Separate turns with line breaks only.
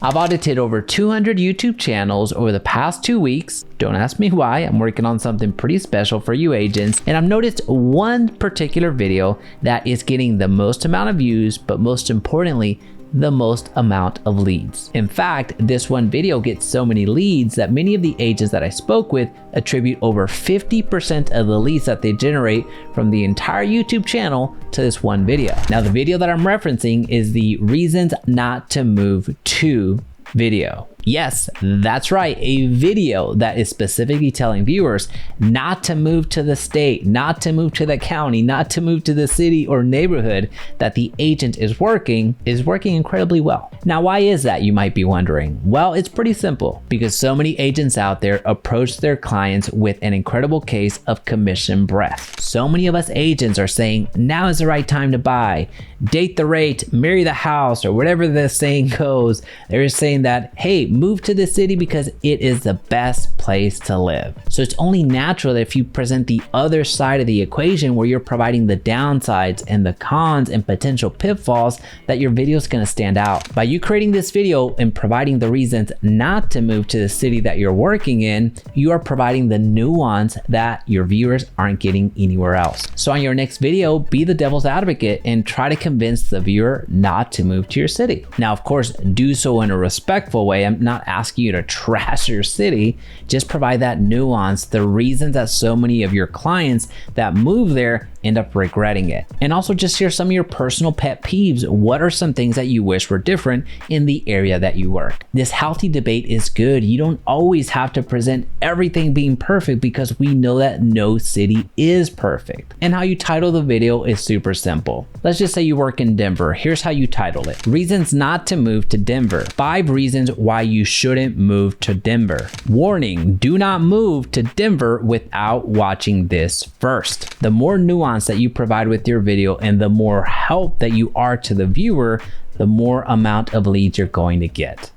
I've audited over 200 YouTube channels over the past 2 weeks. Don't ask me why. I'm working on something pretty special for you agents. And I've noticed one particular video that is getting the most amount of views, but most importantly, the most amount of leads. In fact, this one video gets so many leads that many of the agents that I spoke with attribute over 50% of the leads that they generate from the entire YouTube channel to this one video. Now, the video that I'm referencing is the reasons not to move to video. Yes, that's right, a video that is specifically telling viewers not to move to the state, not to move to the county, not to move to the city or neighborhood that the agent is working incredibly well. Now, why is that, you might be wondering? Well, it's pretty simple, because so many agents out there approach their clients with an incredible case of commission breath. So many of us agents are saying, now is the right time to buy, date the rate, marry the house, or whatever the saying goes. They're saying that, hey, move to the city because it is the best place to live. So it's only natural that if you present the other side of the equation where you're providing the downsides and the cons and potential pitfalls, that your video is going to stand out. By you creating this video and providing the reasons not to move to the city that you're working in, you are providing the nuance that your viewers aren't getting anywhere else. So on your next video, be the devil's advocate and try to convince the viewer not to move to your city. Now, of course, do so in a respectful way. I'm not asking you to trash your city. Just provide that nuance, the reasons that so many of your clients that move there end up regretting it. And also just share some of your personal pet peeves. What are some things that you wish were different in the area that you work? This healthy debate is good. You don't always have to present everything being perfect, because we know that no city is perfect. And how you title the video is super simple. Let's just say you work in Denver. Here's how you title it: Reasons not to move to Denver. 5 reasons why you shouldn't move to Denver. Warning, do not move to Denver without watching this first. The more nuance that you provide with your video and the more help that you are to the viewer, the more amount of leads you're going to get.